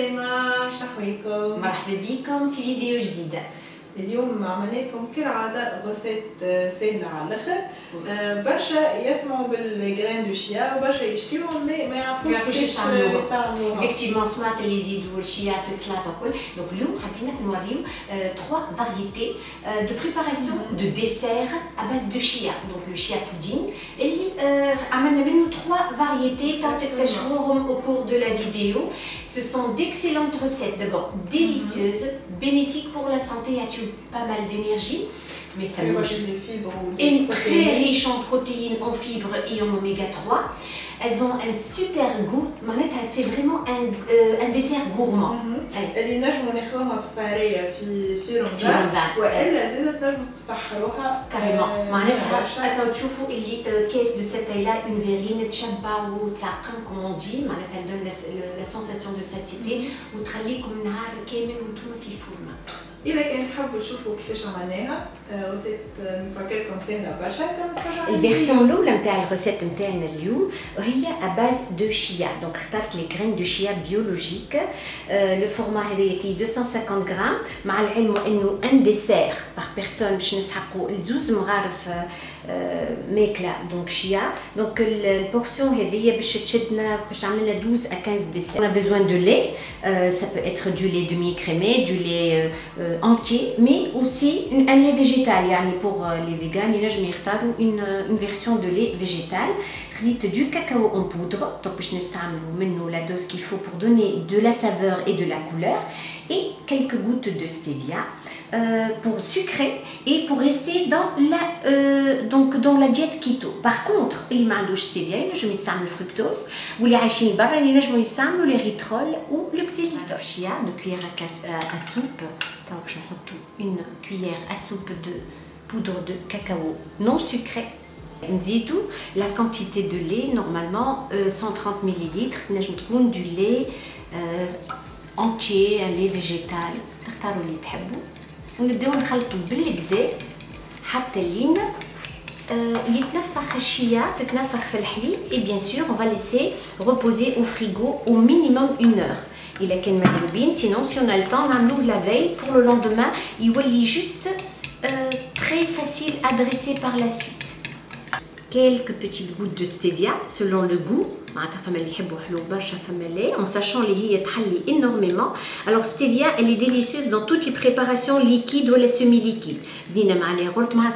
سلمى، شحويكم؟ مرحبا بكم في فيديو جديد. اليوم عملنا لكم كالعادة غوسيت سهلة على الاخر. برشا يسمعوا بالجرين دو شيا وبرشا يشتريوهم ما يعرفوش كيفاش يستعملوها. Effectivement سمعت اللي يزيدوا الشيا في السلطة وكل. دونك اليوم حبينا نوريو 3 variétés de préparation de dessert à base de chia. Donc le chia pudding اللي عملنا منه 3 variétés تكتشفوهم au cours de la vidéo. Ce sont d'excellentes recettes, d'abord délicieuses, bénéfiques pour la santé, pas mal d'énergie, mais ça mange et très riche en protéines, en fibres et en oméga 3. Elles ont un super goût. C'est vraiment un dessert gourmand. اللي نجموا ناخذوها في السهرية في رمضان والا زادت تنجموا تستحروها كاريمون. معناتها تشوفوا اللي كاس دو ساتايلا اون فيرين تشبع وتعقم كومون دي، معناتها تدون لا سونساسيون دو ساسيتي وتخليكم نهار كامل وانتم في فورمه. إذا كان تحبوا تشوفوا كيفاش عملناها غوسيت نفكركم سهلة برشا. الفيرسيون الأولى نتاع الغوسيت نتاعنا اليوم هي à base de chia. Donc اخترت لي graines de chia biologique. Le format هذايا فيه 250 غرام، مع العلم انه ان ديسير باغ بيرسون باش نسحقوا الزوز مغارف ماكله دونك شيا. دونك البورسيون هذيا باش تشدنا باش تعمل لنا 12 à 15 ديسير. On a besoin de lait, ça peut être du lait demi-écrémé, du lait entier, mais aussi un lait végétal. يعني pour les végans ينجموا يختاروا une version de lait végétal. خديت du cacao en poudre, donc باش نستعملوا منه la dose qu'il faut pour donner de la saveur et de la couleur, et quelques gouttes de stevia pour sucrer et pour rester dans la diète keto. Par contre, اللي ما عندوش stevia ينجم يستعمل fructose، واللي عايشين برا ينجموا يستعملوا ليريترول ou le xylitol. Chia de cuillère à soupe. Donc je nحطوا une cuillère à soupe de poudre de cacao non sucré. نزيدو la quantité de lait normalement 130 ml. نجم تكون du lait entier, un lait végétal، تختاروا اللي تحبوا. ونبداو نخلطوا بالكدا حتى لين يتنفخ الشيا، تتنفخ في الحليب. et bien sûr on va laisser reposer au frigo au minimum 1 heure. إلا كان مازال بين sinon si on a le temps نعملوه la veille pour le lendemain يولي juste très facile à dresser par la suite. Quelques petites gouttes de stevia selon le goût. En sachant les تحلي énormément. Alors stevia elle est délicieuse dans toutes les préparations liquides ou les semi-liquides.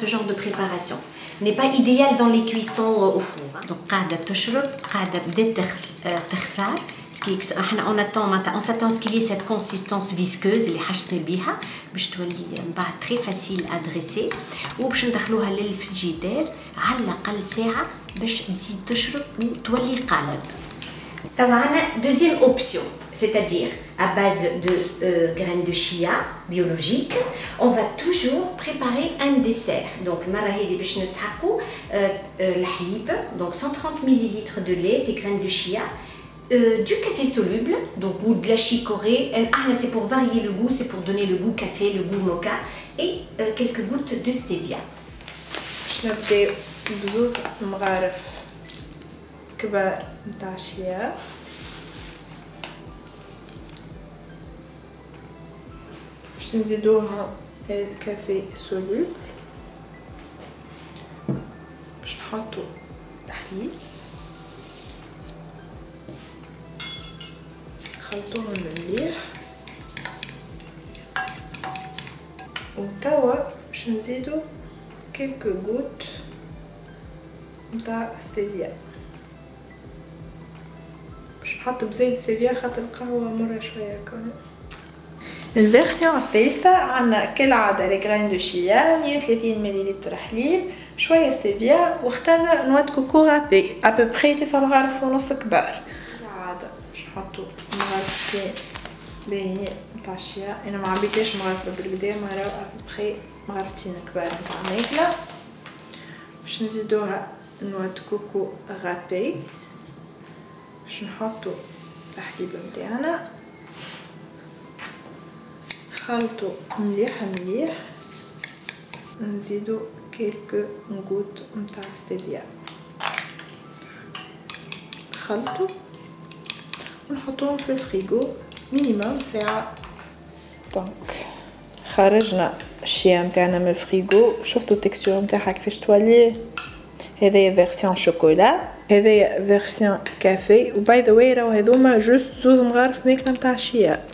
Ce genre de préparation n'est pas idéal dans les cuissons au four. Donc قاعدة تشرب، قاعدة بدات تخثار. On s'attend à ce qu'il y ait cette consistance visqueuse اللي حشتنا بيها باش تولي من بعد très facile à dresser. وباش ندخلوها للفريجيدير على الأقل ساعة باش تزيد تشرب وتولي قالب. طبعا deuxième option, c'est-à-dire à base de graines de chia biologiques, on va toujours préparer un dessert. Donc المرة هذه باش نسحقوا الحليب، donc 130 ml de lait, des graines de chia, du café soluble, donc ou de la chicorée. C'est pour varier le goût, c'est pour donner le goût café, le goût mocha, et quelques gouttes de stevia. باش نبداو بزوز مغارف كبار نتاع شيا. باش نزيدوها الكافي سولوبل، باش نحطو الحليب نخلطوهم مليح. وتوا باش نزيدو quelques gouttes نتاع ستيفيا. باش نحط بزيت ستيفيا خاطر القهوة مرة شوية كمان. الفيرسيون الثالثة عنا كالعادة لي غرين دو شيا 130 ملل حليب، شوية ستيفيا، واخترنا نواد كوكو رابي ابوبخي 3 مغارف ونص كبار. كالعادة باش نحطو مغارفتين باهيين نتاع الشيا. انا ما عبيتش مغارفة بالكدا، راهو ابوبخي مغارفتين كبار نتاع ماكلة. باش نزيدوها نواد كوكو رابي، باش نحطو الحليب نتاعنا، نخلطو مليح مليح، نزيدو كيلكو غوت نتاع ستيفيا، نخلطو ونحطوهم في الفريغو مينيموم ساعة. دونك خرجنا الشيا متاعنا من الفريغو، شفتوا التكستور متاعها كيفاش تولي. هذايا فيرسيون شوكولا، هذايا فيرسيون كافي. وباي ذا واي راهو هذوما جوست زوز مغارف ماكله متاع الشيا.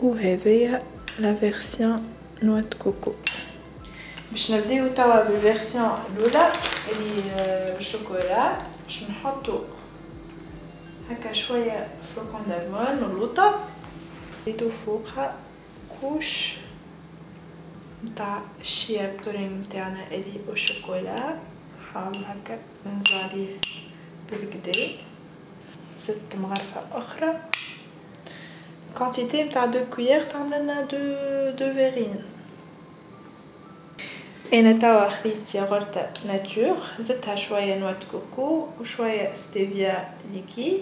وهذايا لا فيرسيون نوع كوكو. باش نبداو توا بالفيرسيون الاولى اللي بالشوكولا. باش نحطو هكا شويه فلوكون دالمون مغلوطه، نزيدو فوقها كوش نتاع الشيا بودرين متاعنا اللي بالشوكولا. نحاول هكا ننزل عليه بالكدا. 6 مغرفه اخرى. كونتيتي نتاع 2 كويير تعمل لنا 2 فيرين. انا توا خديت ياغورت ناتور، زدتها شويه نوع كوكو وشويه ستيفيا ليكيد.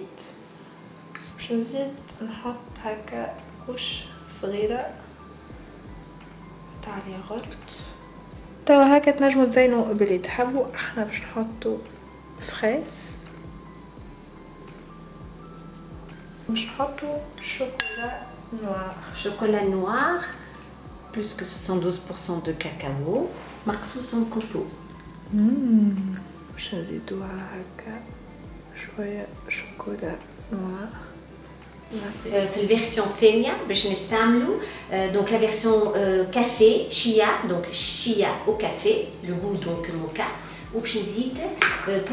باش نزيد نحط هكا كوش صغيره تاع الياغورت. توا هكا تنجموا تزينوا باللي تحبوا. احنا باش نحطوا فريز، باش نحطوا شوكولا نوار plus que 72% de cacao مقصوص كوكو. باش نزيدوها هكا شويه شوكولا نوار. في الفيرسيون ثانيه باش نستعملوا donc la version café chia, donc chia au café, le goût donc mocha. وباش نزيد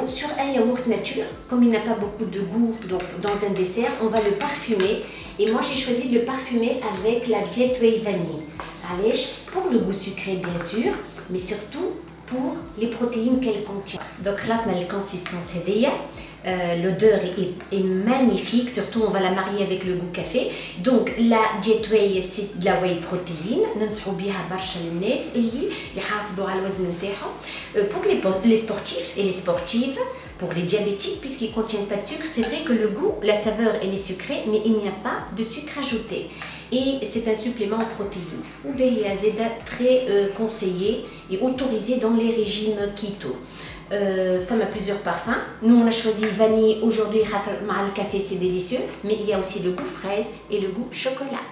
sur un yaourt nature, comme il n'a pas beaucoup de goût donc dans un dessert, on va le parfumer. Et moi j'ai choisi de le parfumer avec la Jet Way vanille. علاش؟ pour le goût sucré bien sûr, mais surtout pour les protéines qu'elle contient. Donc خلطنا الكونسيستانس هذيا. L'odeur est magnifique, surtout on va la marier avec le goût café. Donc la Jet Way c'est de la whey protéine, ننصحوا بها برشا للناس اللي يحافظوا على الوزن نتاعهم. Pour les sportifs et les sportives, pour les diabétiques, puisqu'ils ne contiennent pas de sucre, c'est vrai que le goût, la saveur elle est sucrée, mais il n'y a pas de sucre ajouté. Et c'est un supplément en protéines. Ou très conseillé et autorisé dans les régimes keto. Femme a plusieurs parfums. Nous on a choisi vanille aujourd'hui, le café c'est délicieux, mais il y a aussi le goût fraise et le goût chocolat.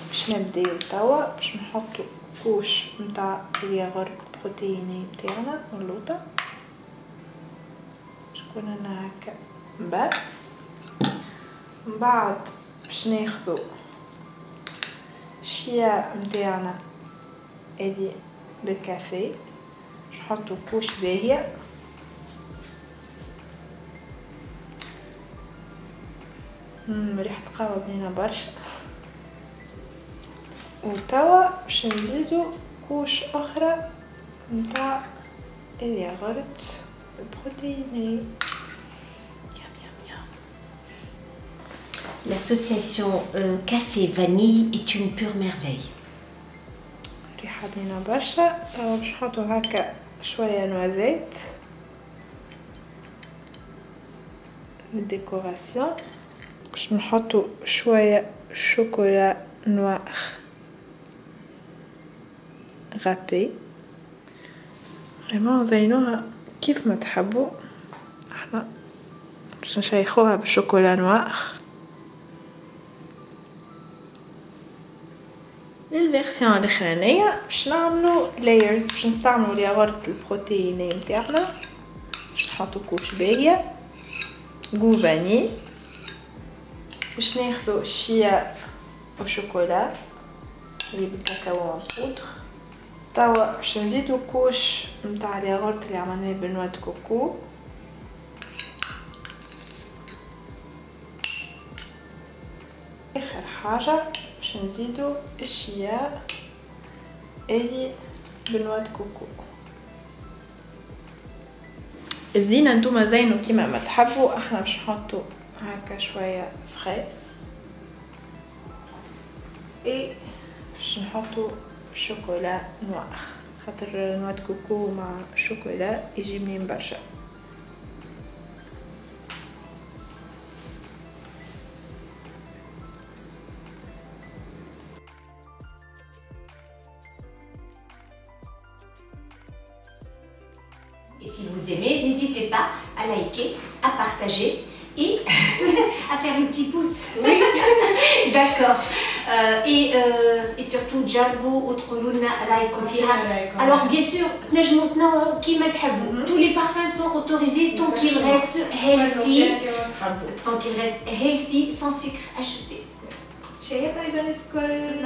باش نبداو توا باش نحطو كوش نتاع الياغورت بروتييني نتاعنا مغلوطه. شكون انا هكا بس. من بعد باش ناخدو الشيا نتاعنا اللي بالكافي، نحطو كوش باهيه. ريحة قهوة بنينة برشا. وتوا باش نزيدو كوش اخرى نتاع الياغورت البروتييني. L'association café-vanille est une pure merveille. ريحة بنينة برشا. توا باش نحطو هكا شوية نوازيت للديكوراسيون. باش نحطو شوية شوكولا نوار غابي. فريمون زينوها كيف ما تحبوا. احنا باش نشيخوها بالشوكولا نوار. للفيرسيون الاخرانيه باش نعملو لايرز. باش نستعملو الياغورت البروتييني نتاعنا. باش نحطو كوش باهيه غو فاني. باش ناخذو الشيا والشوكولا اللي بالكاكاو مفودر. توا باش نزيدو كوش نتاع الياغورت اللي عملناه بنوع كوكو. اخر حاجه باش نزيدو الشيا اللي بنوع كوكو. الزينه نتوما زينو كيما ما تحبوا. احنا باش نحطو هكا شويه فريز اي باش نحطو شوكولا نوار، خاطر نوع كوكو مع الشوكولا يجي منين برشا. Et si vous aimez, n'hésitez pas à liker, à partager et à faire un petit pouce. Oui. D'accord. Et surtout جربوا وتقولوا لنا رايكم فيها. Alors bien sûr تنجموا تنوعوا كيما تحبوا. Tous les parfums sont autorisés tant qu'ils restent healthy. Tant qu'ils restent healthy sans sucre ajouté. شيء طيب الكل.